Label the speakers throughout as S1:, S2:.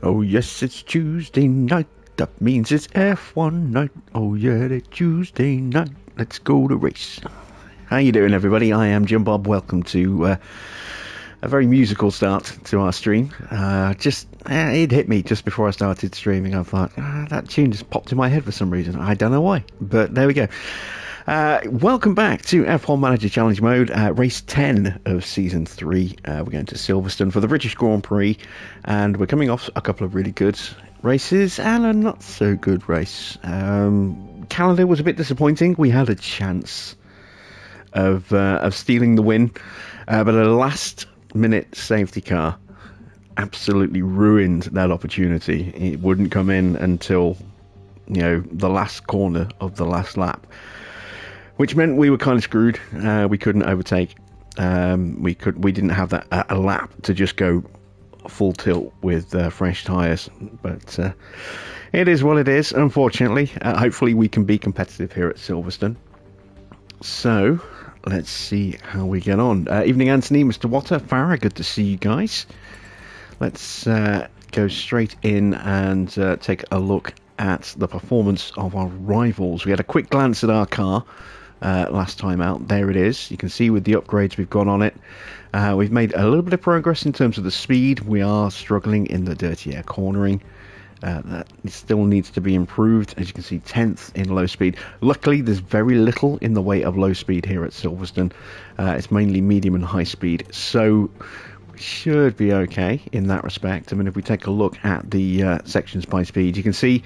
S1: Oh yes, it's Tuesday night. That means it's F1 night. Oh yeah, it's Tuesday night. Let's go to race. How you doing, everybody? I am Jim Bob. Welcome to a very musical start to our stream. It hit me just before I started streaming. I thought, that tune just popped in my head for some reason. I don't know why, but there we go. Welcome back to F1 Manager Challenge Mode, race 10 of Season 3. We're going to Silverstone for the British Grand Prix, and we're coming off a couple of really good races and a not so good race. Canada was a bit disappointing. We had a chance of stealing the win, but a last minute safety car absolutely ruined that opportunity. It wouldn't come in until, the last corner of the last lap, which meant we were kind of screwed. We couldn't overtake. We didn't have that a lap to just go full tilt with fresh tyres. But it is what it is, unfortunately. Hopefully we can be competitive here at Silverstone. So let's see how we get on. Evening, Anthony, Mr. Watter, Farah, good to see you guys. Let's go straight in and take a look at the performance of our rivals. We had a quick glance at our car last time out. There it is. You can see with the upgrades we've got on it, we've made a little bit of progress in terms of the speed. We are struggling in the dirty air cornering. That still needs to be improved. As you can see, 10th in low speed. Luckily, there's very little in the way of low speed here at Silverstone. It's mainly medium and high speed, so we should be okay in that respect. I mean, if we take a look at the sections by speed, you can see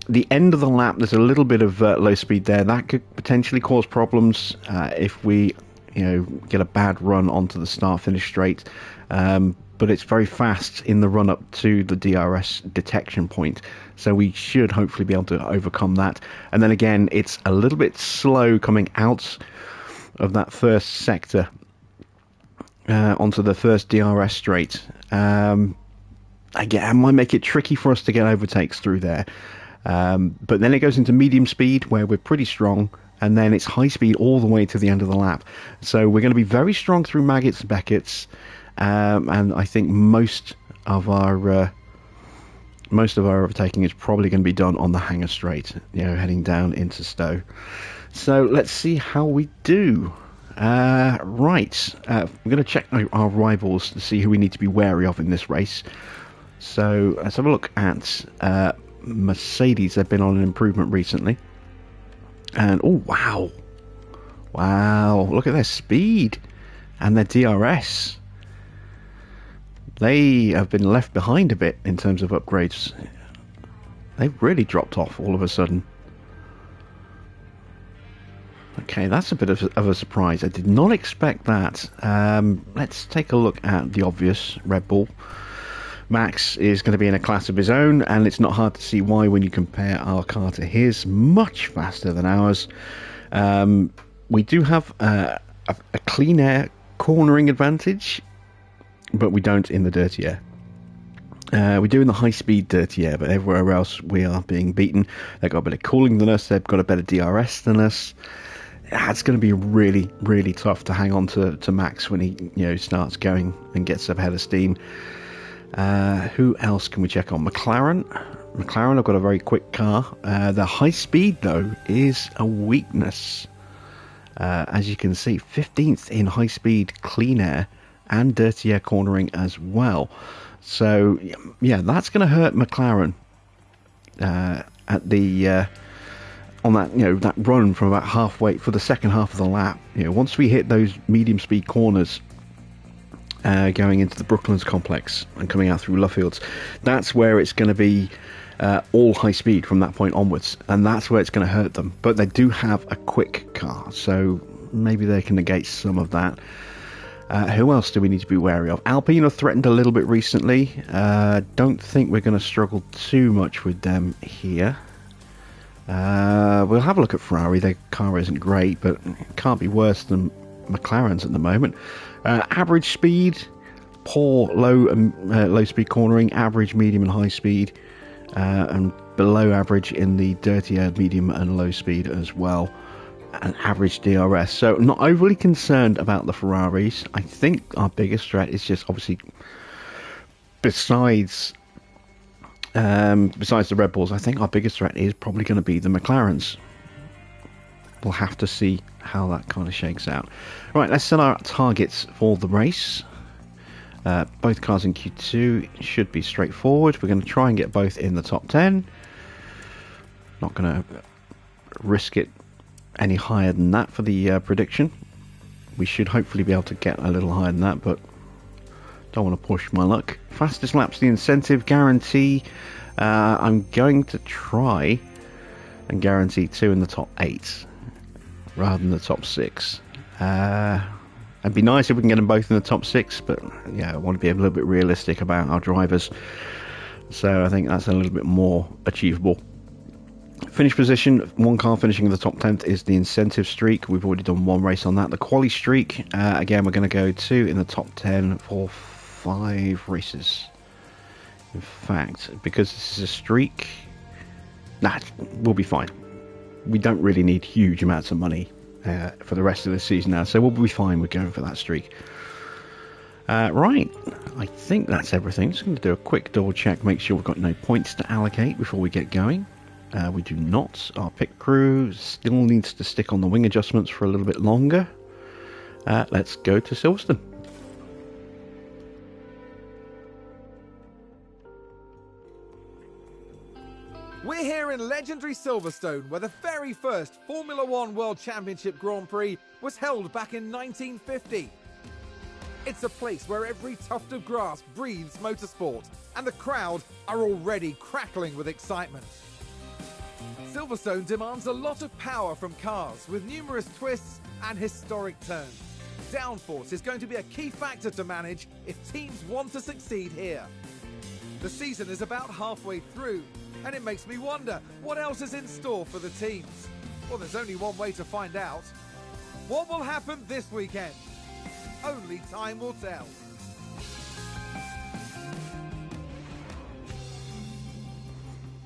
S1: the end of the lap, there's a little bit of low speed there. That could potentially cause problems if we get a bad run onto the start-finish straight. But it's very fast in the run-up to the DRS detection point, so we should hopefully be able to overcome that. And then again, it's a little bit slow coming out of that first sector onto the first DRS straight. Again, it might make it tricky for us to get overtakes through there. But then it goes into medium speed where we're pretty strong, and then it's high speed all the way to the end of the lap. So we're going to be very strong through Maggotts and Beckett's, and I think most of our overtaking is probably going to be done on the hangar straight, heading down into Stowe. So let's see how we do. Right, we're going to check our rivals to see who we need to be wary of in this race. So let's have a look at Mercedes. They've been on an improvement recently, and oh wow, look at their speed and their DRS. They have been left behind a bit in terms of upgrades. They've really dropped off all of a sudden. Okay, that's a bit of a surprise. I did not expect that. Let's take a look at the obvious. Red Bull. Max is going to be in a class of his own, and it's not hard to see why when you compare our car to his. Much faster than ours. We do have a clean air cornering advantage, but we don't in the dirty air. We do in the high speed dirty air, but everywhere else we are being beaten. They've got a bit of cooling than us. They've got a better DRS than us. It's going to be really, really tough to hang on to Max when he starts going and gets up ahead of steam. Who else can we check on? McLaren have got a very quick car. The high speed, though, is a weakness. As you can see, 15th in high speed clean air and dirty air cornering as well. So, yeah, that's going to hurt McLaren at the on that that run from about halfway for the second half of the lap. Once we hit those medium speed corners, going into the Brooklands complex and coming out through Luffields, that's where it's going to be all high speed from that point onwards, and that's where it's going to hurt them. But they do have a quick car, so maybe they can negate some of that. Who else do we need to be wary of? Alpine have threatened a little bit recently. Don't think we're going to struggle too much with them here. We'll have a look at Ferrari. Their car isn't great, but it can't be worse than McLaren's at the moment. Average speed, poor low speed cornering, average medium and high speed, and below average in the dirty air medium and low speed as well. An average DRS, so not overly concerned about the Ferraris. I think our biggest threat is just obviously, besides Besides the Red Bulls, I think our biggest threat is probably going to be the McLarens. We'll have to see how that kind of shakes out. Right, let's set our targets for the race. Both cars in Q2 should be straightforward. We're going to try and get both in the top 10. Not going to risk it any higher than that for the prediction. We should hopefully be able to get a little higher than that, but don't want to push my luck. Fastest laps, the incentive guarantee. I'm going to try and guarantee 2 in the top 8 rather than the top 6. It'd be nice if we can get them both in the top 6, but yeah, I want to be a little bit realistic about our drivers. So I think that's a little bit more achievable. Finish position, one car finishing in the top 10th is the incentive streak. We've already done one race on that. The quali streak, again, we're going to go 2 in the top 10 for 5 races. In fact, because this is a streak, we'll be fine. We don't really need huge amounts of money for the rest of the season now, so we'll be fine with going for that streak. Right, I think that's everything. Just going to do a quick double check, make sure we've got no points to allocate before we get going. We do not. Our pit crew still needs to stick on the wing adjustments for a little bit longer. Let's go to Silverstone.
S2: We're here in legendary Silverstone, where the very first Formula One World Championship Grand Prix was held back in 1950. It's a place where every tuft of grass breathes motorsport, and the crowd are already crackling with excitement. Silverstone demands a lot of power from cars, with numerous twists and historic turns. Downforce is going to be a key factor to manage if teams want to succeed here. The season is about halfway through, and it makes me wonder what else is in store for the teams. Well, there's only one way to find out. What will happen this weekend? Only time will tell.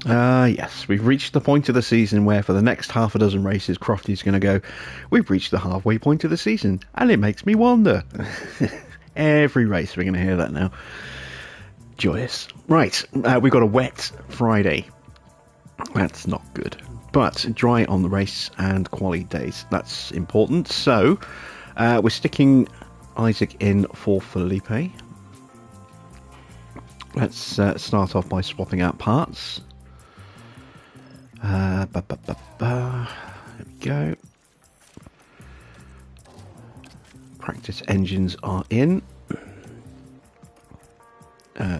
S1: Yes, we've reached the point of the season where for the next half a dozen races, Crofty's going to go, we've reached the halfway point of the season, and it makes me wonder. Every race we're going to hear that now. Joyous. Right, we've got a wet Friday. That's not good. But dry on the race and quali days. That's important. So, we're sticking Isaac in for Felipe. Let's start off by swapping out parts. There we go. Practice engines are in.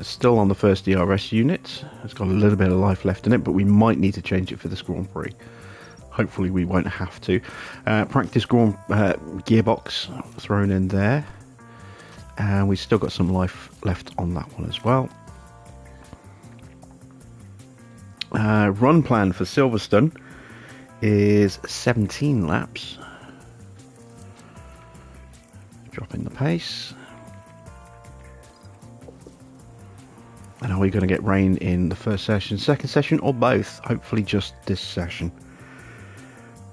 S1: Still on the first DRS unit. It's got a little bit of life left in it, but we might need to change it for this Grand Prix. Hopefully we won't have to. Practice gearbox thrown in there. And we've still got some life left on that one as well. Run plan for Silverstone is 17 laps. Dropping the pace. And are we going to get rain in the first session, second session, or both? Hopefully just this session.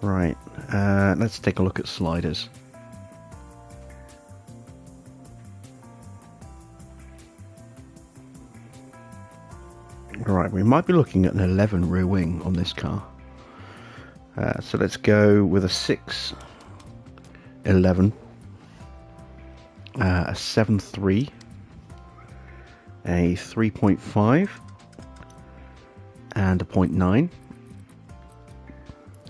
S1: Right, let's take a look at sliders. Right, we might be looking at an 11 rear wing on this car. So let's go with a 6, 11, a 7.3, a 3.5, and a 0.9.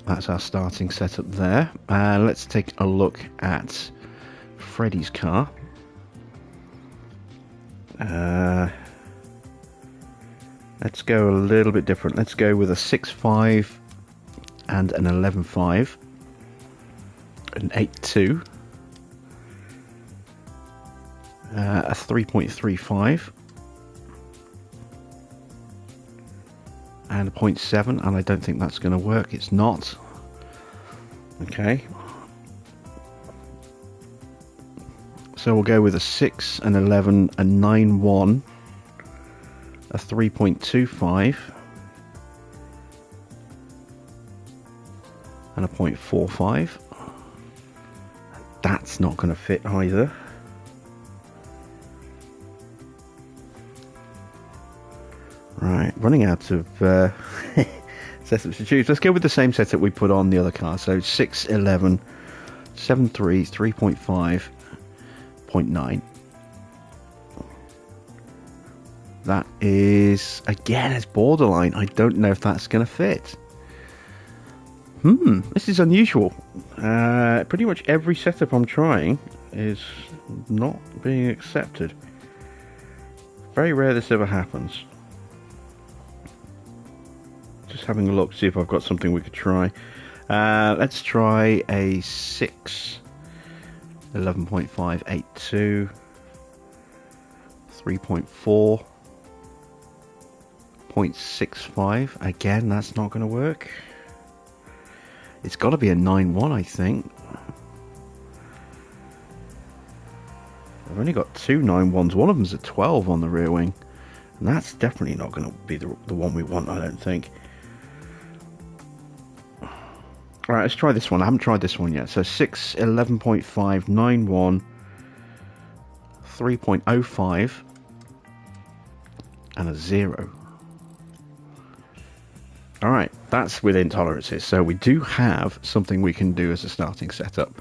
S1: That's our starting setup there. Let's take a look at Freddie's car. Let's go a little bit different. Let's go with a 6.5 and an 11.5, an 8.2, a 3.35, and a 0.7, and I don't think that's going to work. It's not. Okay. So we'll go with a 6, an 11, a 9.1, a 3.25, and a 0.45. That's not going to fit either. Right, running out of setups to choose. Let's go with the same setup we put on the other car. So 611 73 3.5.9. That is, again, it's borderline. I don't know if that's going to fit. This is unusual. Pretty much every setup I'm trying is not being accepted. Very rare this ever happens. Just having a look, see if I've got something we could try. Let's try a 6 11.582 3.4 0.65. Again, that's not going to work. It's got to be a 9.1, I think. I've only got two 9.1s. One of them's a 12 on the rear wing, and that's definitely not going to be the one we want, I don't think. Alright, let's try this one. I haven't tried this one yet. So 6 11.5 9.1 3.05 and a 0. Alright, that's within tolerances, so we do have something we can do as a starting setup.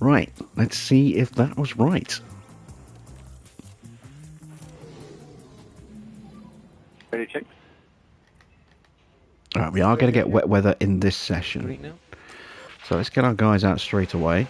S1: Right, let's see if that was right.
S3: Ready to check?
S1: Alright, we are going to get wet weather in this session. So let's get our guys out straight away.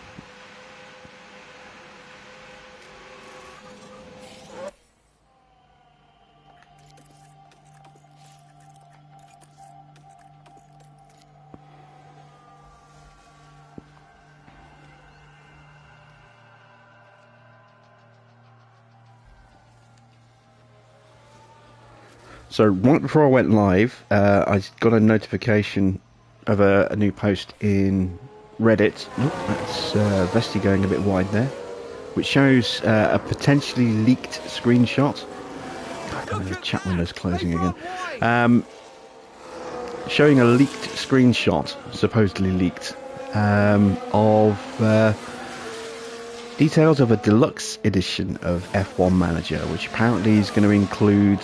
S1: So right before I went live, I got a notification of a new post in Reddit. Oh, that's Vesti going a bit wide there, which shows a potentially leaked screenshot. God, the chat window's closing again. Showing a leaked screenshot, supposedly leaked, of details of a deluxe edition of F1 Manager, which apparently is going to include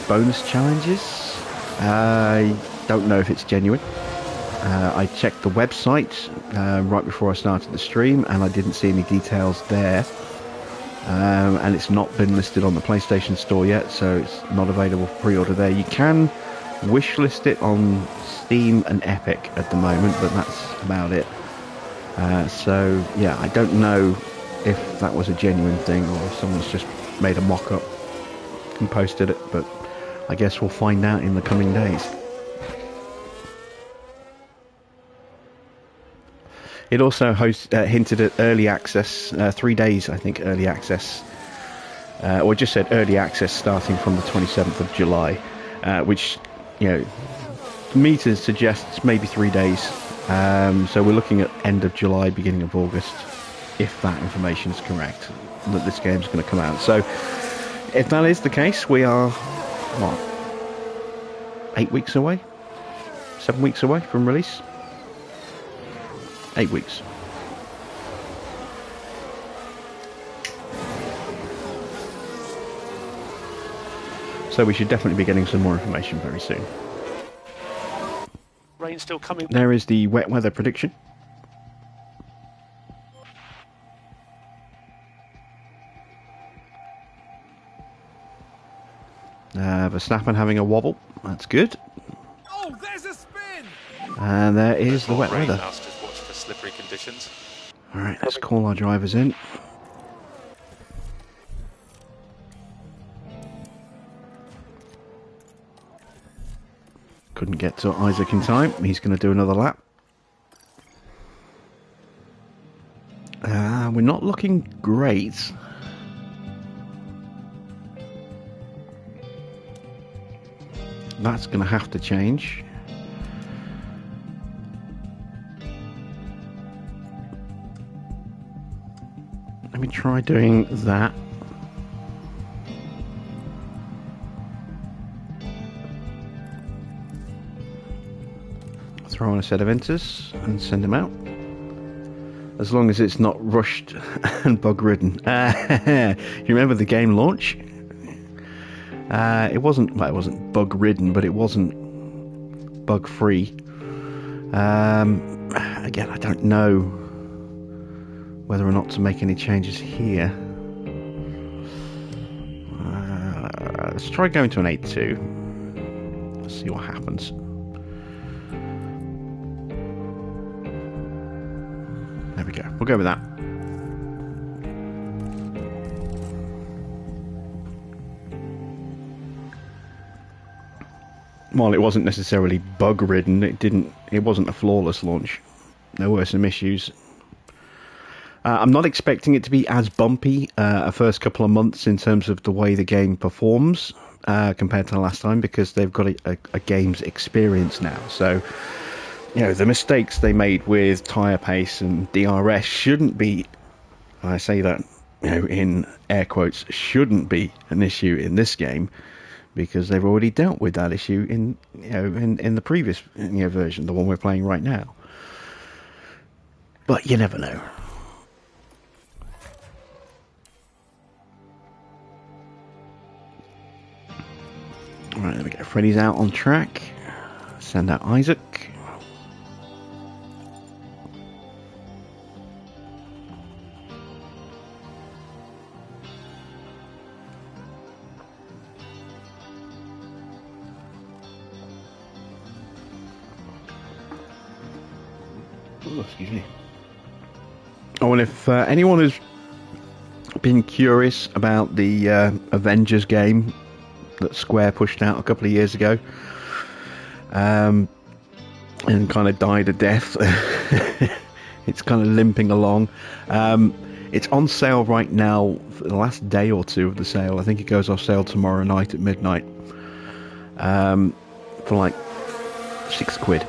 S1: bonus challenges. I don't know if it's genuine. I checked the website right before I started the stream, and I didn't see any details there. And it's not been listed on the PlayStation Store yet, so it's not available for pre-order there. You can wishlist it on Steam and Epic at the moment, but that's about it. So yeah, I don't know if that was a genuine thing or if someone's just made a mock-up and posted it, but I guess we'll find out in the coming days. It also hinted at early access, 3 days I think early access, or just said early access starting from the 27th of July, which, you know, to me to suggest maybe 3 days. So we're looking at end of July, beginning of August, if that information is correct, that this game's going to come out. So if that is the case, we are, what, 8 weeks away? 7 weeks away from release? 8 weeks. So we should definitely be getting some more information very soon.
S3: Rain still coming.
S1: There is the wet weather prediction. Verstappen having a wobble. That's good.
S2: Oh, there's a spin!
S1: And there is the wet weather.
S3: Just watch for slippery conditions.
S1: Alright, let's call our drivers in. Couldn't get to Isaac in time. He's going to do another lap. We're not looking great. That's going to have to change. Let me try doing that. Throw on a set of enters and send them out. As long as it's not rushed and bug ridden. You remember the game launch? It wasn't bug ridden, but it wasn't bug free. Again, I don't know whether or not to make any changes here. Let's try going to an 8.2. Let's see what happens. There we go. We'll go with that. While it wasn't necessarily bug-ridden, it wasn't a flawless launch. There were some issues. I'm not expecting it to be as bumpy a first couple of months in terms of the way the game performs compared to the last time, because they've got a game's experience now. So, you know, the mistakes they made with tyre pace and DRS shouldn't be, I say that, you know, in air quotes, shouldn't be an issue in this game, because they've already dealt with that issue in the previous version, the one we're playing right now. But you never know. Right, there we go. Freddy's out on track. Send out Isaac. Oh, excuse me. Oh, and if anyone has been curious about the Avengers game that Square pushed out a couple of years ago, and kind of died a death, it's kind of limping along. It's on sale right now for the last day or two of the sale. I think it goes off sale tomorrow night at midnight, for like £6,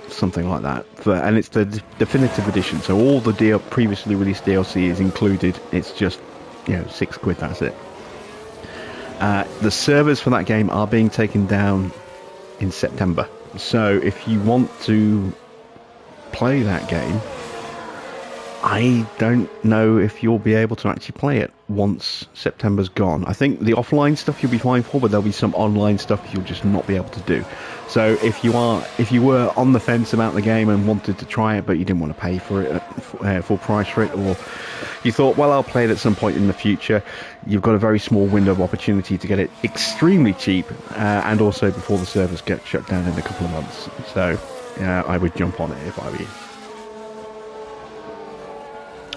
S1: something like that. And it's the definitive edition, so all the previously released DLC is included. It's just, you know, £6, that's it. The servers for that game are being taken down in September, so if you want to play that game, I don't know if you'll be able to actually play it once September's gone. I think the offline stuff you'll be fine for, but there'll be some online stuff you'll just not be able to do. So if you were on the fence about the game and wanted to try it, but you didn't want to pay for it at full price for it, or you thought, well, I'll play it at some point in the future, you've got a very small window of opportunity to get it extremely cheap, and also before the servers get shut down in a couple of months. So I would jump on it if I were you.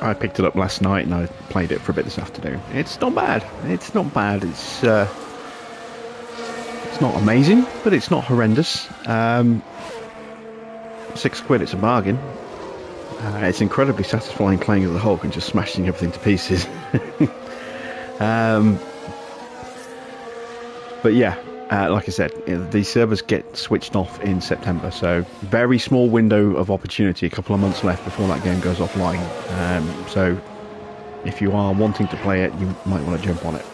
S1: I picked it up last night and I played it for a bit this afternoon. It's not bad. It's not bad. It's not amazing, but it's not horrendous. £6, it's a bargain. It's incredibly satisfying playing as the Hulk and just smashing everything to pieces. But yeah, like I said, the servers get switched off in September, so very small window of opportunity, a couple of months left before that game goes offline. So if you are wanting to play it, you might want to jump on it.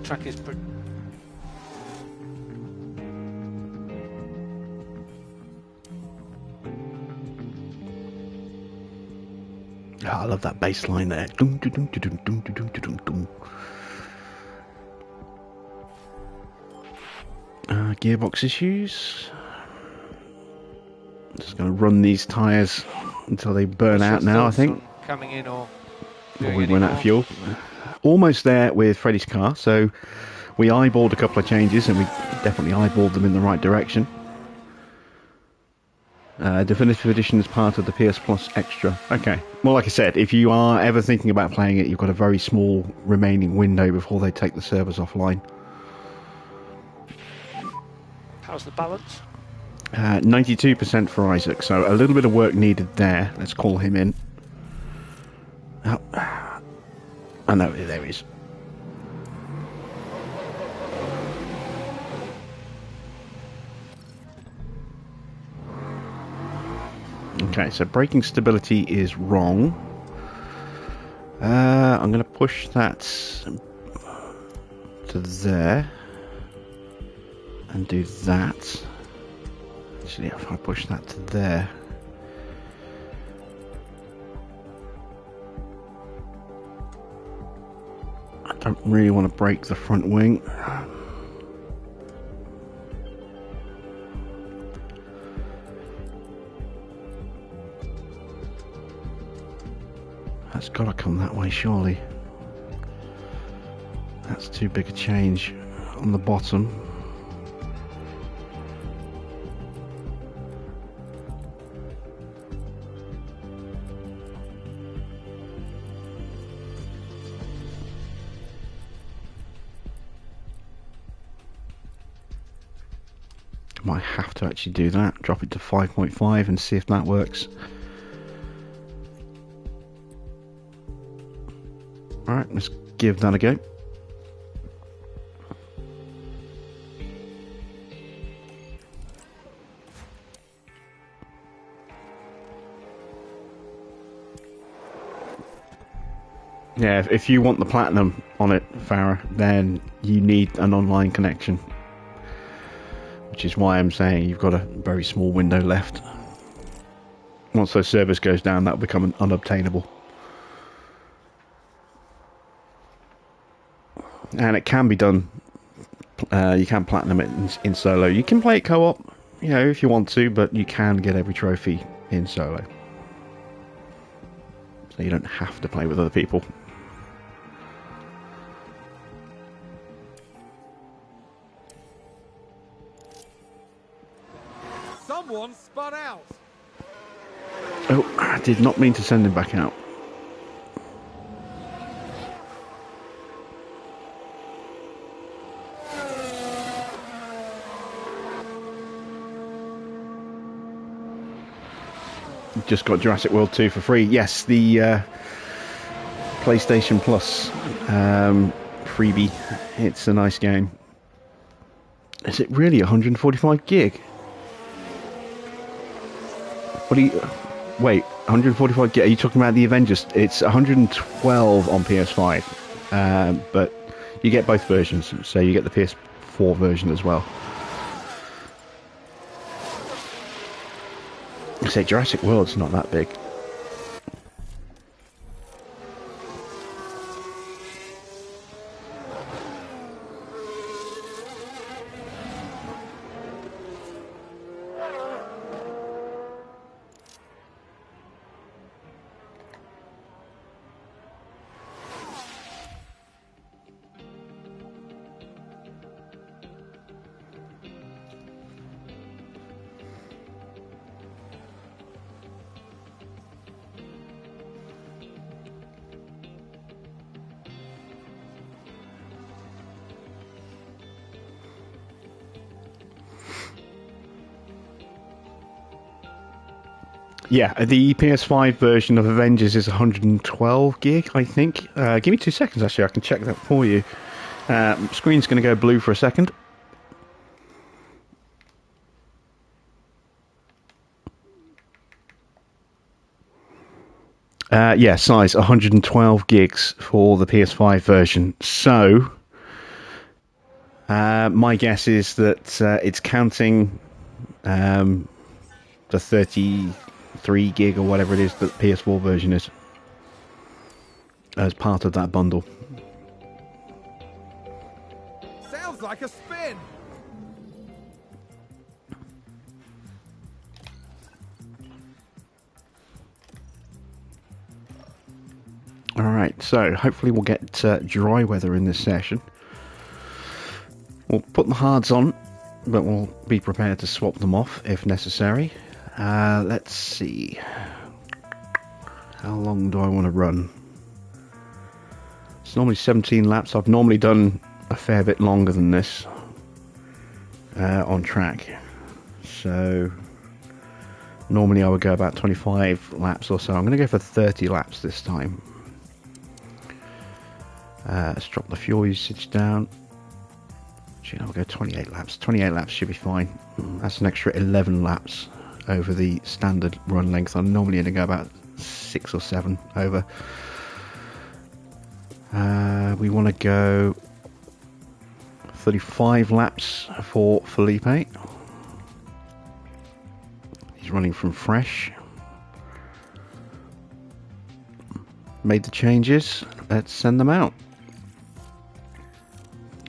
S3: Track is pretty.
S1: Oh, I love that bass line there. Dum, dum, dum, dum, dum, dum, dum, dum. Gearbox issues. Just going to run these tyres until they burn out now, I think.
S3: Coming in or
S1: we run out of fuel. Almost there with Freddy's car, so we eyeballed a couple of changes, and we definitely eyeballed them in the right direction. Definitive Edition is part of the PS Plus Extra. Okay. Well, like I said, if you are ever thinking about playing it, you've got a very small remaining window before they take the servers offline.
S3: How's the balance?
S1: 92% for Isaac, so a little bit of work needed there. Let's call him in. Oh, no, there he is. Okay, so braking stability is wrong. I'm going to push that to there and do that. Actually, if I push that to there, I don't really want to break the front wing. That's got to come that way, surely. That's too big a change on the bottom. Might have to actually do that. Drop it to 5.5 and see if that works. Alright, let's give that a go. Yeah, if you want the platinum on it, Farah, then you need an online connection. Which is why I'm saying you've got a very small window left. Once those service goes down, that will become unobtainable. And it can be done. You can platinum it in solo. You can play it co-op, you know, if you want to, but you can get every trophy in solo. So you don't have to play with other people.
S2: Someone spun out.
S1: Oh, I did not mean to send him back out. Just got Jurassic World 2 for free. Yes, the PlayStation Plus freebie. It's a nice game. Is it really 145 gig? What do you... Wait, 145 gig? Are you talking about the Avengers? It's 112 on PS5. But you get both versions. So you get the PS4 version as well. I say Jurassic World's not that big. Yeah, the PS5 version of Avengers is 112 gig, I think. Give me 2 seconds, actually, I can check that for you. Screen's going to go blue for a second. Yeah, size 112 gigs for the PS5 version. So, my guess is that it's counting the 33 gig or whatever it is that the PS4 version is as part of that bundle.
S2: Sounds like a spin.
S1: Alright, so hopefully we'll get dry weather in this session. We'll put the hards on, but we'll be prepared to swap them off if necessary. Let's see. How long do I want to run? It's normally 17 laps. I've normally done a fair bit longer than this on track. So normally I would go about 25 laps or so. I'm going to go for 30 laps this time. Let's drop the fuel usage down. Actually, I'll go 28 laps. 28 laps should be fine. That's an extra 11 laps over the standard run length. I'm normally going to go about 6 or 7 over. We want to go 35 laps for Felipe. He's running from fresh. Made the changes. Let's send them out.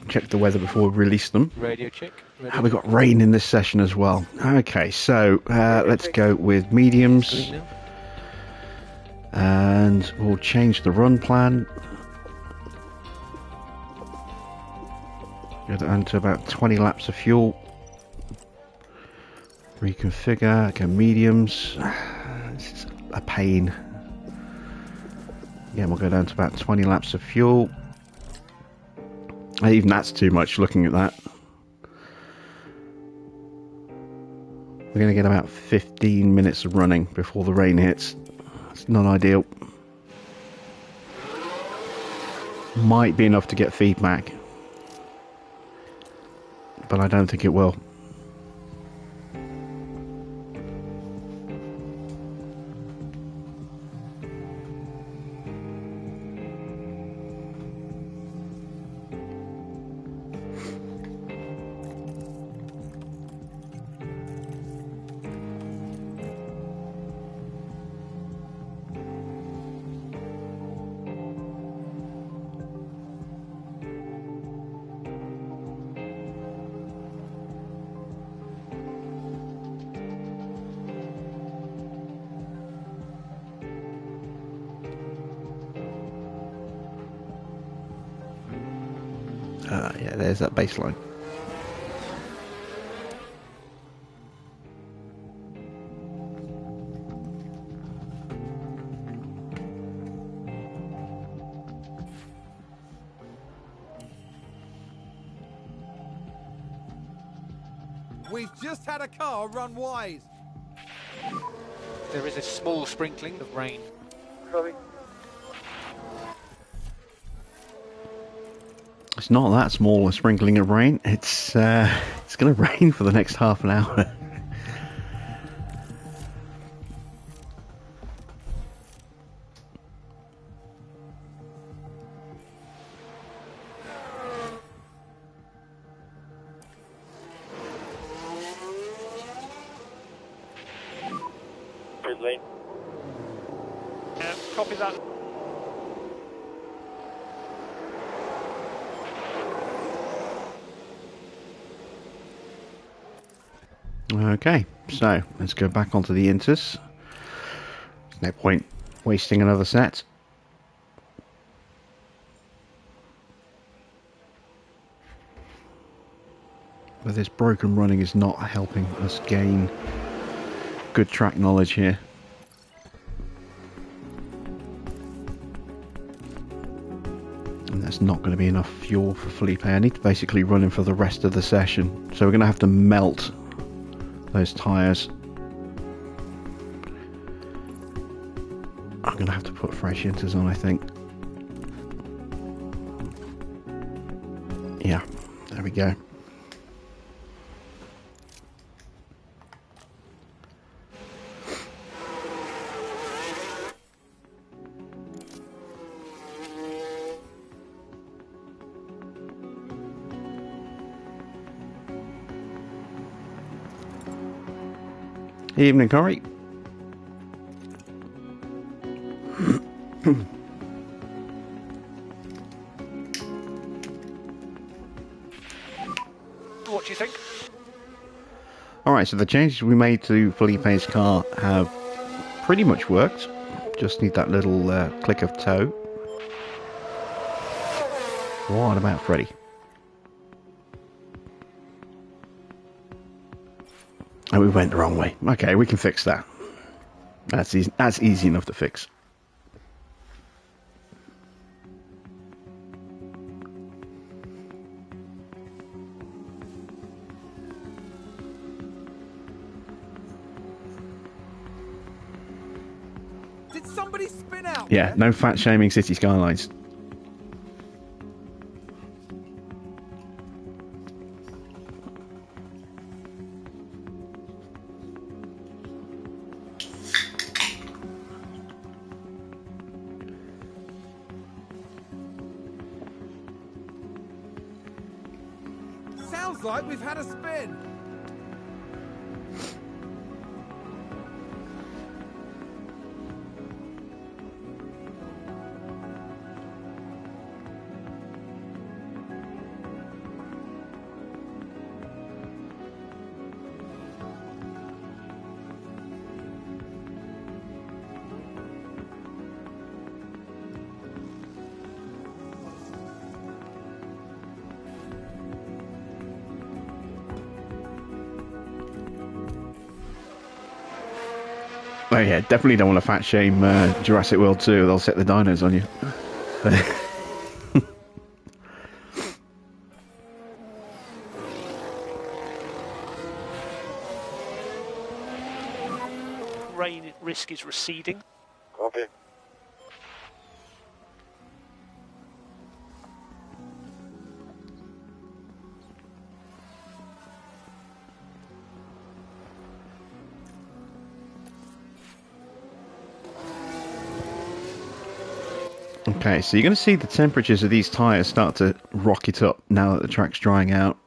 S1: Check the weather before we release them.
S3: Radio check.
S1: And we got rain in this session as well. Okay, so let's go with mediums. And we'll change the run plan. Go down to about 20 laps of fuel. Reconfigure, go mediums. This is a pain. Yeah, we'll go down to about 20 laps of fuel. Even that's too much looking at that. We're going to get about 15 minutes of running before the rain hits. It's not ideal. Might be enough to get feedback, but I don't think it will. Yeah, there's that baseline.
S2: We've just had a car run wide.
S3: There is a small sprinkling of rain.
S4: Sorry.
S1: It's not that small a sprinkling of rain. It's going to rain for the next half an hour.
S4: Pit lane.
S3: Copy that.
S1: Okay, so let's go back onto the inters. There's no point wasting another set. But this broken running is not helping us gain good track knowledge here. And that's not going to be enough fuel for Felipe. I need to basically run him for the rest of the session. So we're going to have to melt those tyres. I'm going to have to put fresh inters on, I think. Yeah, there we go. Evening, Corey.
S3: What do you think?
S1: Alright, so the changes we made to Felipe's car have pretty much worked. Just need that little click of toe. What about Freddy? Oh, we went the wrong way. Okay, we can fix that. That's easy enough to fix.
S2: Did somebody spin out?
S1: Yeah,
S2: there?
S1: no fat shaming City Skylines.
S2: like we've had a spin.
S1: Oh yeah, definitely don't want to fat shame Jurassic World 2. They'll set the dinos on you.
S3: Rain risk is receding.
S4: Copy.
S1: Okay, so you're going to see the temperatures of these tyres start to rocket up now that the track's drying out.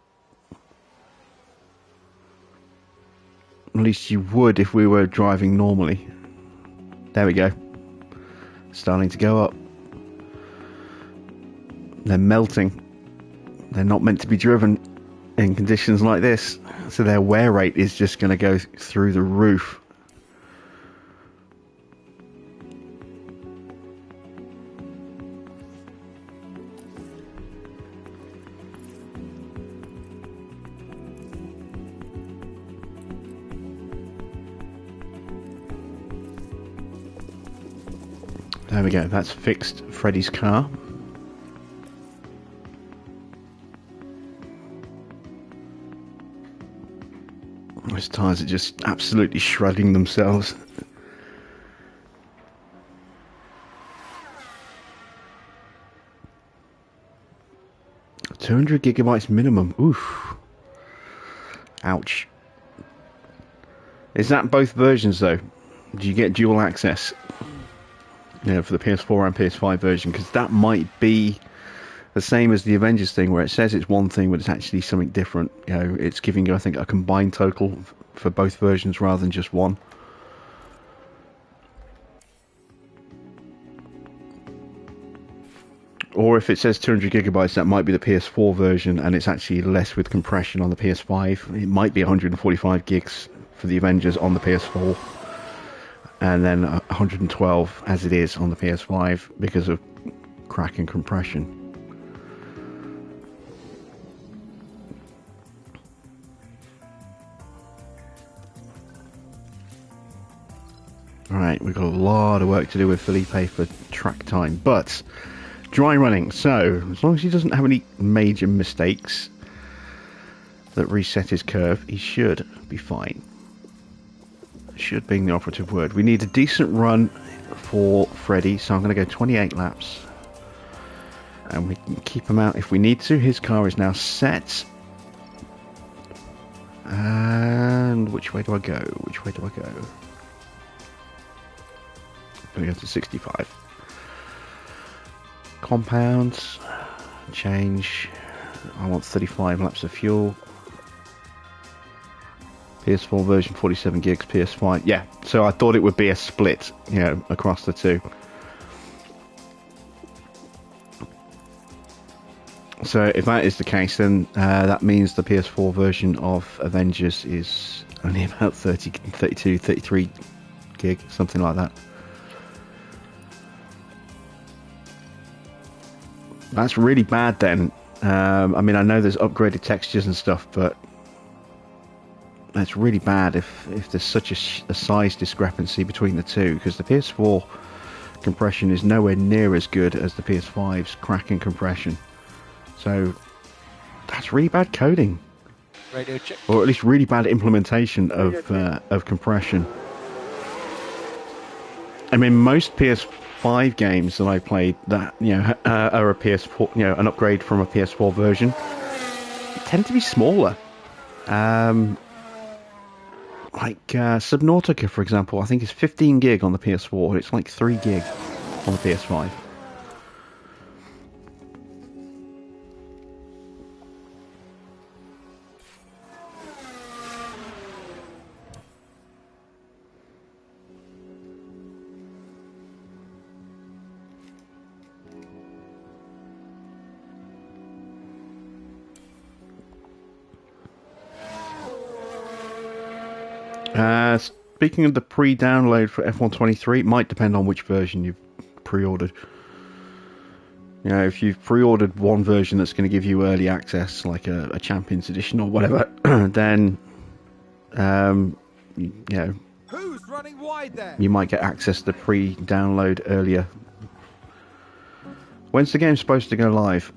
S1: At least you would if we were driving normally. There we go. Starting to go up. They're melting. They're not meant to be driven in conditions like this. So their wear rate is just going to go through the roof. There we go, that's fixed Freddy's car. Those tyres are just absolutely shredding themselves. $200 minimum, oof. Ouch. Is that both versions though? Do you get dual access? You know, for the PS4 and PS5 version, because that might be the same as the Avengers thing, where it says it's one thing, but it's actually something different. You know, it's giving you, I think, a combined total for both versions rather than just one. Or if it says 200 GB, that might be the PS4 version, and it's actually less with compression on the PS5. It might be 145 gigs for the Avengers on the PS4. And then 112 as it is on the PS5 because of crack and compression. Alright, we've got a lot of work to do with Felipe for track time, but dry running, so as long as he doesn't have any major mistakes that reset his curve, he should be fine. Should being the operative word. We need a decent run for Freddy, so I'm going to go 28 laps. And we can keep him out if we need to. His car is now set. And which way do I go? Which way do I go? I'm going to go to 65. Compounds. Change. I want 35 laps of fuel. PS4 version 47 gigs, PS5. Yeah, so I thought it would be a split, you know, across the two. So if that is the case, then that means the PS4 version of Avengers is only about 30, 32, 33 gig, something like that. That's really bad then. I mean, I know there's upgraded textures and stuff, but that's really bad if there's such a size discrepancy between the two, because the PS4 compression is nowhere near as good as the PS5's cracking compression. So that's really bad coding,
S3: Radio check.
S1: or at least really bad implementation of compression. I mean, most PS5 games that I played that are a PS4, an upgrade from a PS4 version, tend to be smaller. Like Subnautica, for example, I think it's 15 gig on the PS4. It's like 3 gig on the PS5. Speaking of the pre-download for F123, it might depend on which version you've pre-ordered. You know, if you've pre-ordered one version that's going to give you early access, like a Champions Edition or whatever, then, you know,
S2: Who's running wide there?
S1: you might get access to the pre-download earlier. When's the game supposed to go live?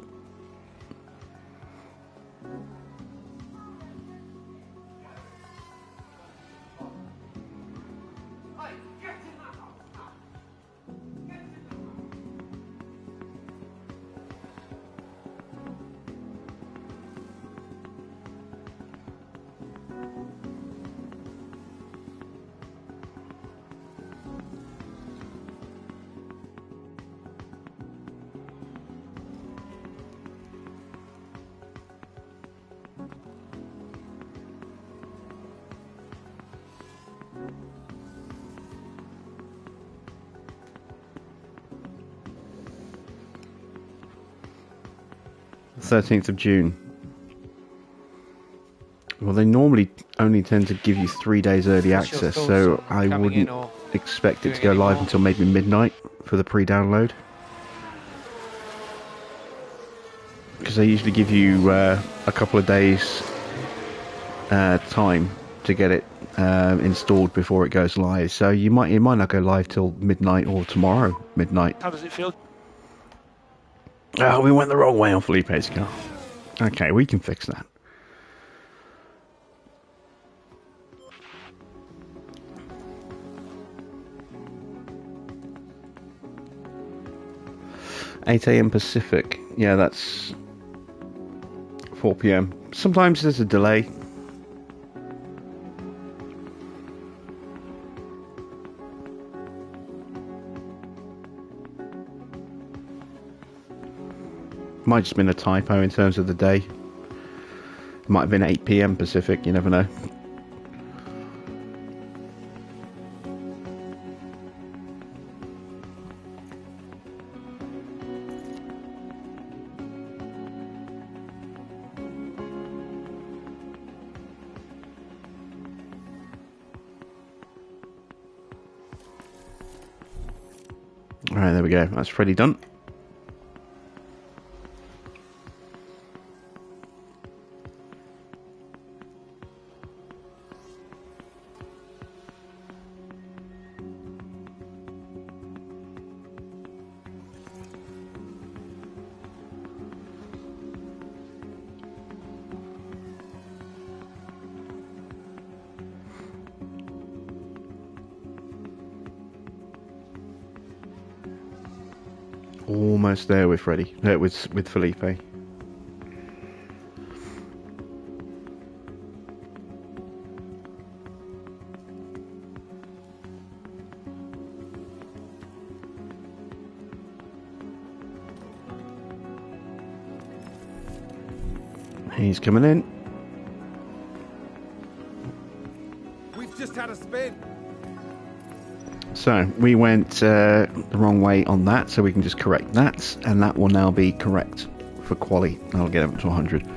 S1: The 13th of June. Well, they normally only tend to give you 3 days early access, so I wouldn't expect it to go live until maybe midnight for the pre-download. Because they usually give you a couple of days time to get it installed before it goes live. So it might not go live till midnight or tomorrow midnight.
S3: How does it feel?
S1: Oh, we went the wrong way on Felipe's car. Okay, we can fix that. $8 AM Pacific. Yeah, that's 4 PM. Sometimes there's a delay. Might just been a typo in terms of the day. It might have been 8 PM Pacific, you never know. Alright, there we go. That's Freddie done. Almost there with Freddie. With Felipe. He's coming in.
S2: We've just had a spin.
S1: So we went the wrong way on that, so we can just correct that, and that will now be correct for quali. I'll get up to 100.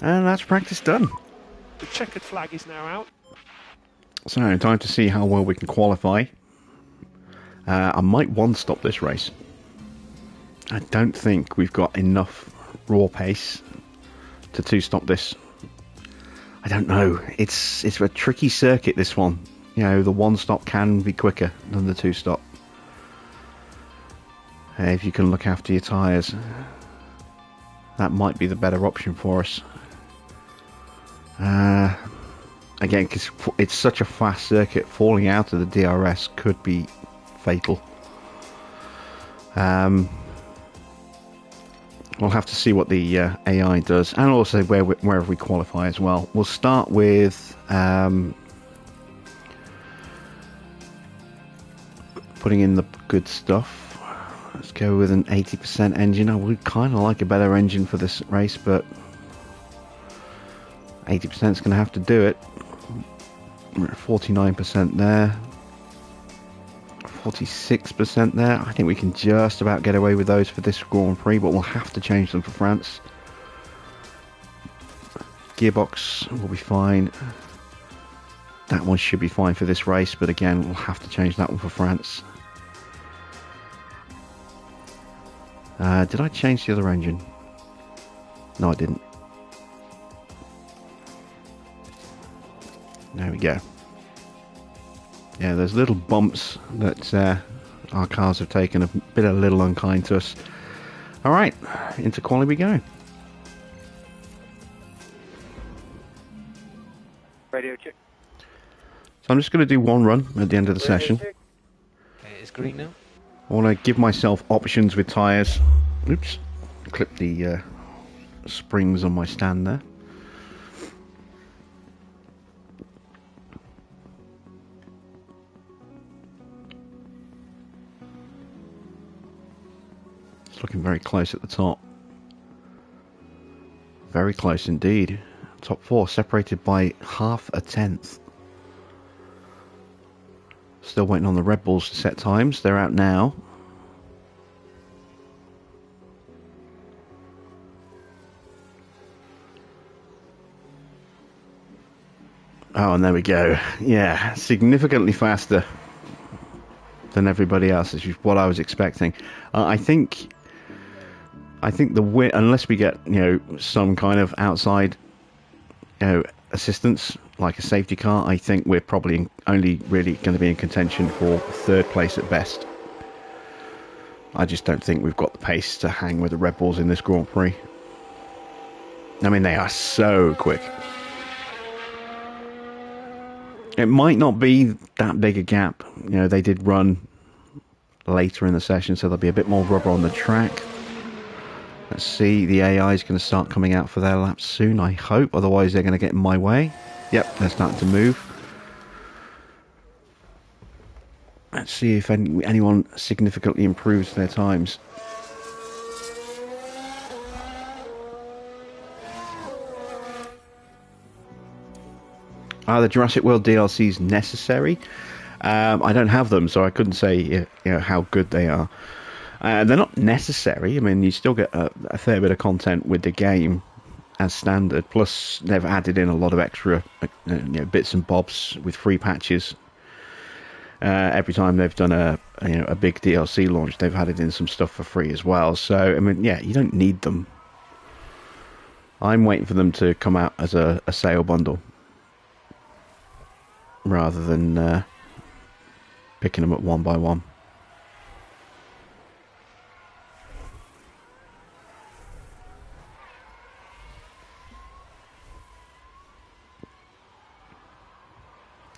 S1: And that's practice done.
S3: The checkered flag is now out.
S1: So, time to see how well we can qualify. I might one-stop this race. I don't think we've got enough raw pace to two-stop this. I don't know. It's a tricky circuit, this one. You know, the one-stop can be quicker than the two-stop. If you can look after your tyres, that might be the better option for us. Again, because it's such a fast circuit, falling out of the DRS could be fatal. We'll have to see what the AI does, and also wherever we qualify as well. We'll start with putting in the good stuff. Let's go with an 80% engine. I would kind of like a better engine for this race, but 80% is going to have to do it. We're at 49% there. 46% there. I think we can just about get away with those for this Grand Prix, but we'll have to change them for France. Gearbox will be fine. That one should be fine for this race, but again, we'll have to change that one for France. Did I change the other engine? No, I didn't. There we go. Yeah, there's little bumps that our cars have taken, a bit a little unkind to us. Alright, into quali we go.
S4: Radio check.
S1: So I'm just going to do one run at the end of the session.
S4: Okay, it's green now.
S1: I want to give myself options with tyres. Oops, clip the springs on my stand there. It's looking very close at the top. Very close indeed. Top four separated by half a tenth. Still waiting on the Red Bulls to set times. They're out now. Oh, and there we go. Yeah, significantly faster than everybody else, which is what I was expecting. I think the win, unless we get some kind of outside assistance like a safety car, I think we're probably only really going to be in contention for third place at best. I just don't think we've got the pace to hang with the Red Bulls in this Grand Prix. I mean, they are so quick. It might not be that big a gap. They did run later in the session, so there'll be a bit more rubber on the track. Let's see, the AI is going to start coming out for their laps soon, I hope. Otherwise, they're going to get in my way. Yep, they're starting to move. Let's see if anyone significantly improves their times. Are the Jurassic World DLCs necessary? I don't have them, so I couldn't say how good they are. They're not necessary. I mean, you still get a fair bit of content with the game as standard. Plus, they've added in a lot of extra bits and bobs with free patches. Every time they've done a big DLC launch, they've added in some stuff for free as well. So, I mean, yeah, you don't need them. I'm waiting for them to come out as a sale bundle, rather than picking them up one by one.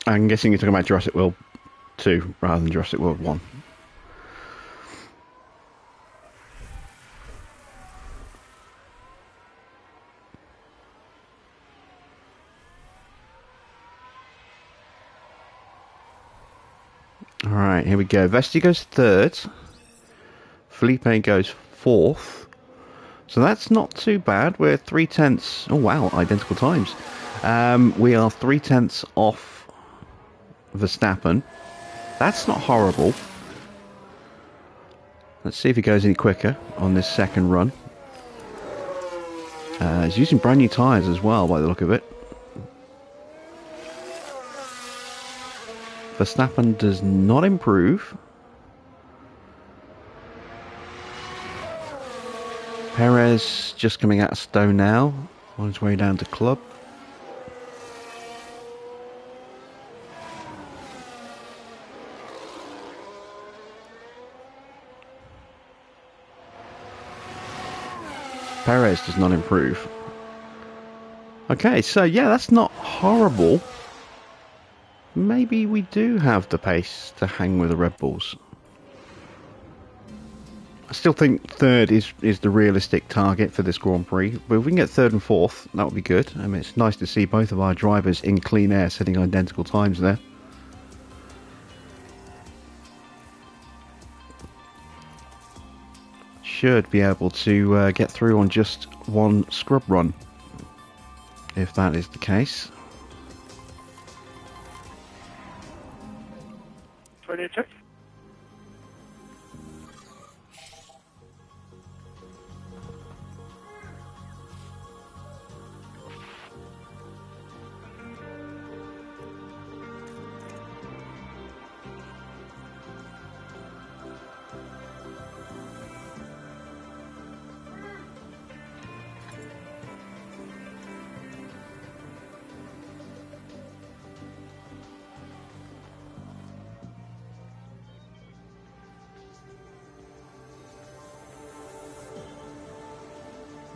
S1: I'm guessing you're talking about Jurassic World 2 rather than Jurassic World 1. Alright, here we go. Vesti goes third. Felipe goes fourth. So that's not too bad. We're 3/10. Oh wow, identical times. We are 3/10 off Verstappen. That's not horrible. Let's see if he goes any quicker on this second run. He's using brand new tyres as well, by the look of it. Verstappen does not improve. Perez just coming out of Stone now, on his way down to club. Perez does not improve. Okay, so yeah, that's not horrible. Maybe we do have the pace to hang with the Red Bulls. I still think third is the realistic target for this Grand Prix. But if we can get third and fourth, that would be good. I mean, it's nice to see both of our drivers in clean air setting identical times there. Should be able to get through on just one scrub run. if that is the case.
S3: Radio check.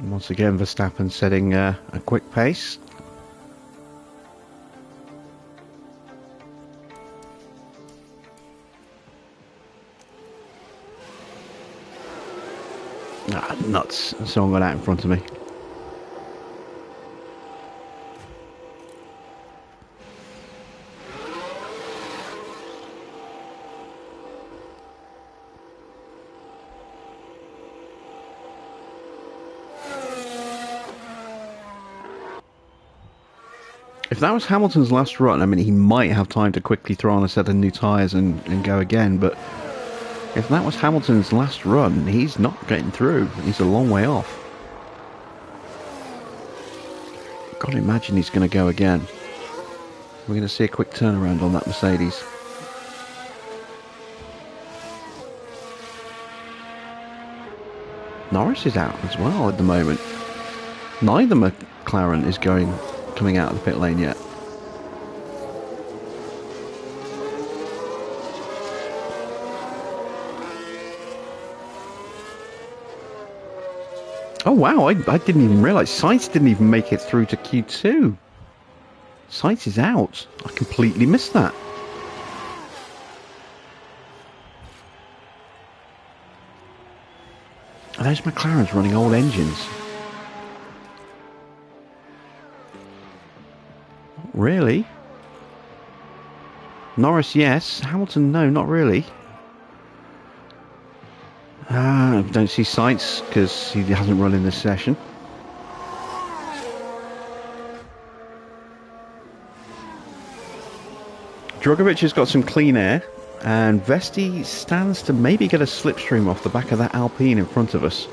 S1: Once again, Verstappen setting a quick pace. Ah, nuts. Someone got out in front of me. If that was Hamilton's last run, I mean, he might have time to quickly throw on a set of new tyres and go again, but if that was Hamilton's last run, he's not getting through. He's a long way off. Can't imagine he's going to go again. We're going to see a quick turnaround on that Mercedes. Norris is out as well at the moment. Neither McLaren is coming out of the pit lane yet. Oh wow, I didn't even realise Sainz didn't even make it through to Q2. Sainz is out. I completely missed that. Are those McLarens running old engines? Really? Norris, yes. Hamilton, no, not really. Don't see Sainz because he hasn't run in this session. Drogovic has got some clean air, and Vesti stands to maybe get a slipstream off the back of that Alpine in front of us.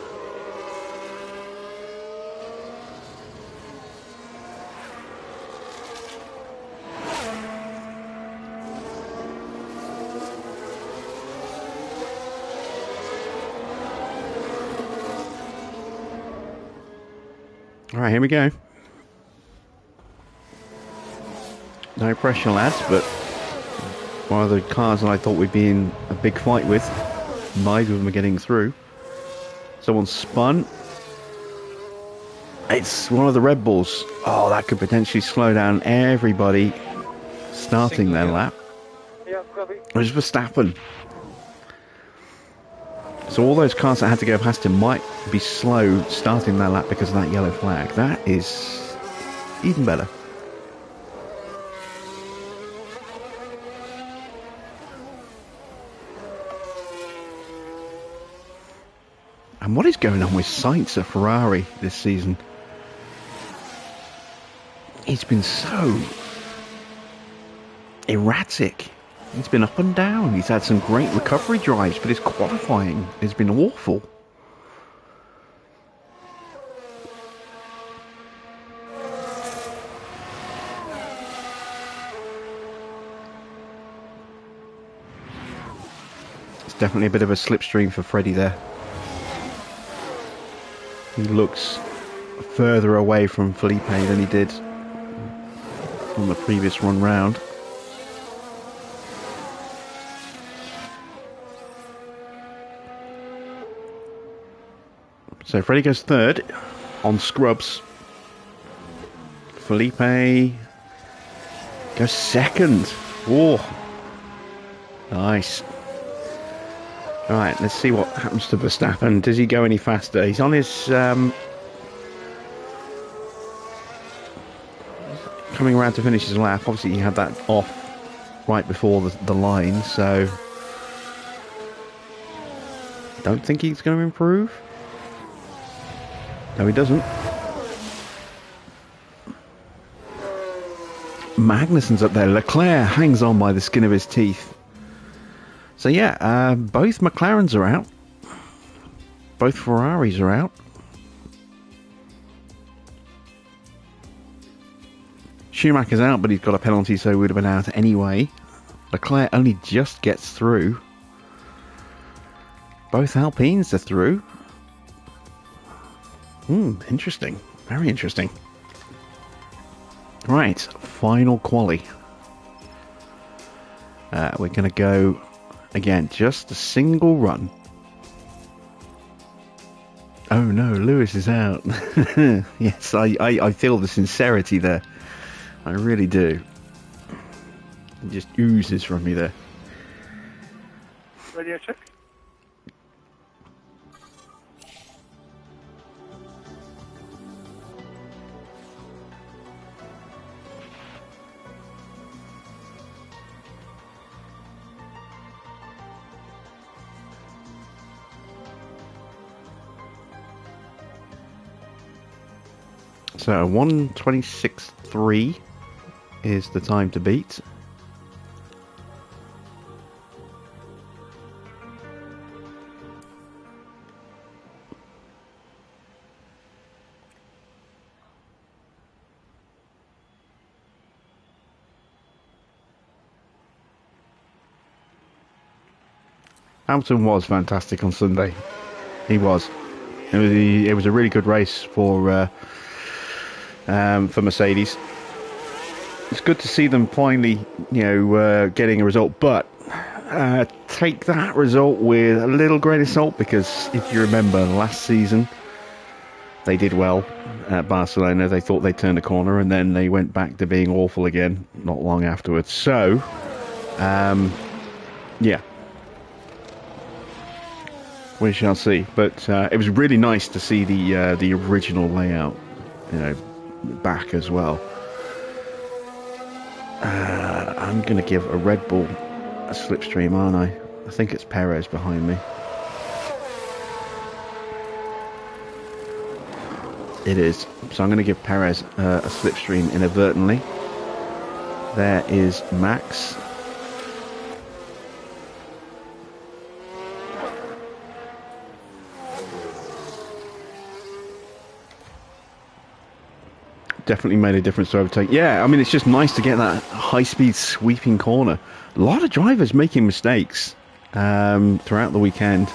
S1: Alright, here we go. No pressure, lads, but one of the cars that I thought we'd be in a big fight with, neither of them are getting through. Someone spun. It's one of the Red Bulls. Oh, that could potentially slow down everybody starting their lap.
S3: Yeah, copy.
S1: It was Verstappen. So all those cars that had to go past him might be slow starting their lap because of that yellow flag. That is even better. And what is going on with Sainz at Ferrari this season? He's been so erratic. He's been up and down. He's had some great recovery drives, but his qualifying has been awful. It's definitely a bit of a slipstream for Freddie there. He looks further away from Felipe than he did on the previous run round. So Freddie goes third on scrubs. Felipe goes second. Whoa. Nice. Alright, let's see what happens to Verstappen. Does he go any faster? He's on his... coming around to finish his lap. Obviously he had that off right before the line, so... don't think he's going to improve. No, he doesn't. Magnussen's up there. Leclerc hangs on by the skin of his teeth. So yeah, both McLarens are out. Both Ferraris are out. Schumacher's out, but he's got a penalty, so he would have been out anyway. Leclerc only just gets through. Both Alpines are through. Interesting. Very interesting. Right, final quali. We're going to go, again, just a single run. Oh no, Lewis is out. Yes, I feel the sincerity there. I really do. It just oozes from me there.
S3: Radio check.
S1: So 1:26.3 is the time to beat. Hamilton was fantastic on Sunday. He was. It was a really good race for Mercedes. It's good to see them finally, getting a result, but take that result with a little grain of salt, because if you remember last season, they did well at Barcelona. They thought they'd turn a corner, and then they went back to being awful again not long afterwards. So, yeah. We shall see. But it was really nice to see the original layout, back as well. I'm going to give a Red Bull a slipstream, aren't I? I think it's Perez behind me. It is. So I'm going to give Perez a slipstream inadvertently. There is Max. Definitely made a difference to overtake. Yeah, I mean, it's just nice to get that high-speed sweeping corner. A lot of drivers making mistakes throughout the weekend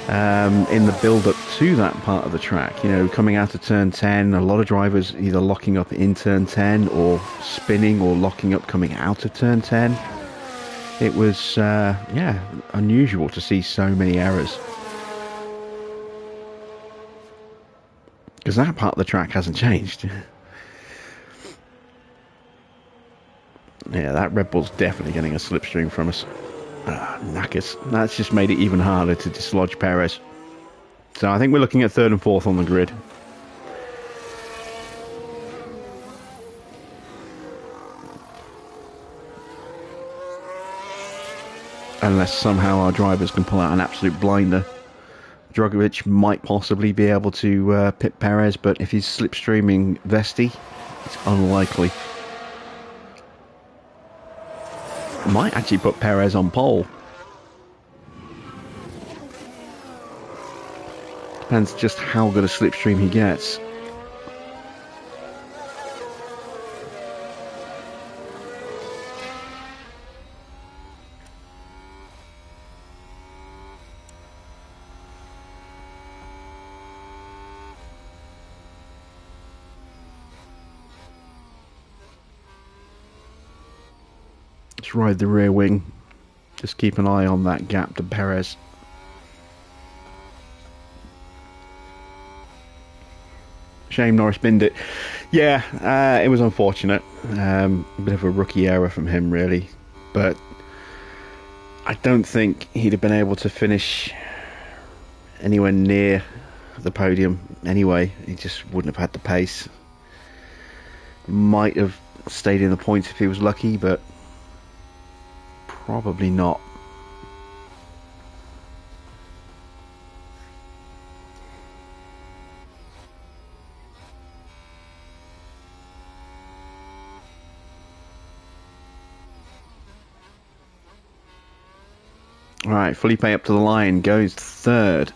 S1: in the build-up to that part of the track. Coming out of turn 10, a lot of drivers either locking up in turn 10 or spinning or locking up coming out of turn 10. It was, unusual to see so many errors. Because that part of the track hasn't changed. Yeah, that Red Bull's definitely getting a slipstream from us. Knackers. That's just made it even harder to dislodge Perez. So I think we're looking at third and fourth on the grid. Unless somehow our drivers can pull out an absolute blinder. Drogovic might possibly be able to pit Perez, but if he's slipstreaming Vesti, it's unlikely. Might actually put Perez on pole. Depends just how good a slipstream he gets. Let's ride the rear wing. Just keep an eye on that gap to Perez. Shame Norris binned it. Yeah, it was unfortunate. A bit of a rookie error from him, really. But I don't think he'd have been able to finish anywhere near the podium anyway. He just wouldn't have had the pace. Might have stayed in the points if he was lucky, but probably not. Alright, Felipe up to the line, goes third.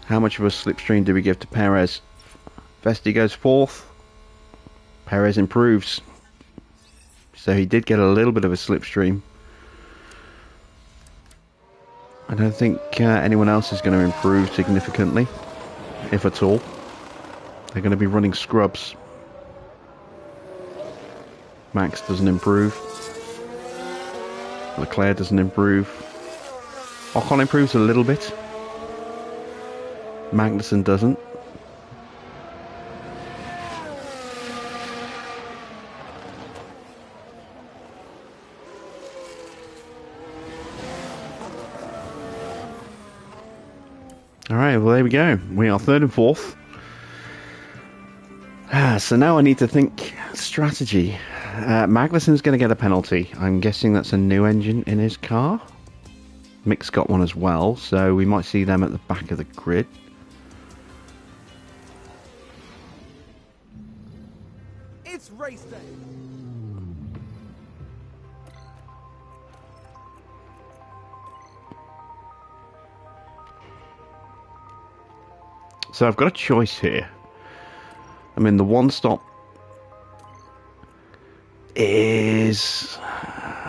S1: How much of a slipstream do we give to Perez? Vesti goes fourth. Perez improves. So he did get a little bit of a slipstream. I don't think anyone else is going to improve significantly, if at all. They're going to be running scrubs. Max doesn't improve. Leclerc doesn't improve. Ocon improves a little bit. Magnussen doesn't. Alright, well there we go. We are third and fourth. So now I need to think strategy. Magnussen's going to get a penalty. I'm guessing that's a new engine in his car. Mick's got one as well, so we might see them at the back of the grid.
S2: It's race day.
S1: So I've got a choice here. I mean, the one stop is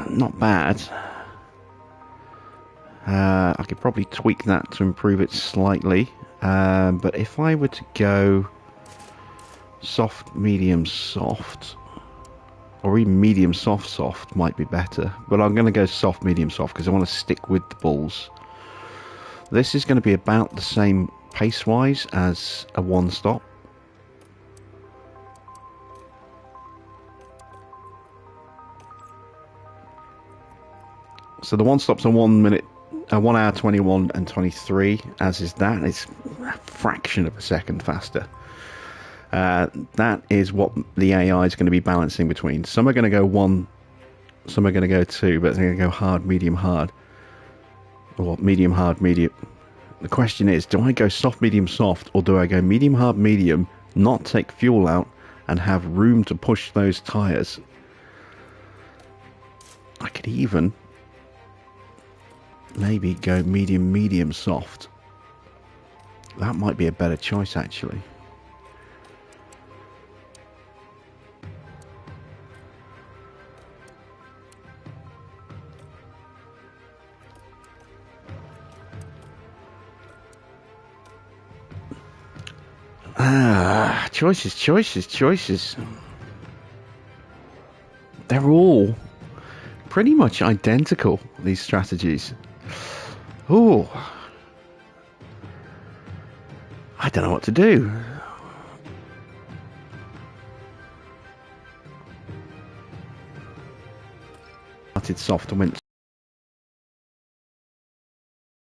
S1: not bad. I could probably tweak that to improve it slightly. But if I were to go soft, medium, soft, or even medium, soft, soft might be better. But I'm going to go soft, medium, soft because I want to stick with the balls. This is going to be about the same pace-wise as a one stop. So the one stop's a 1 hour 21 and 23, as is that. It's a fraction of a second faster. That is what the AI is going to be balancing between. Some are going to go 1, some are going to go 2, but they're going to go hard, medium, hard. Or medium, hard, medium. The question is, do I go soft, medium, soft, or do I go medium, hard, medium, not take fuel out, and have room to push those tyres? I could even maybe go medium, medium, soft. That might be a better choice, actually. Choices, choices, choices. They're all pretty much identical, these strategies. Oh, I don't know what to do. Started soft and went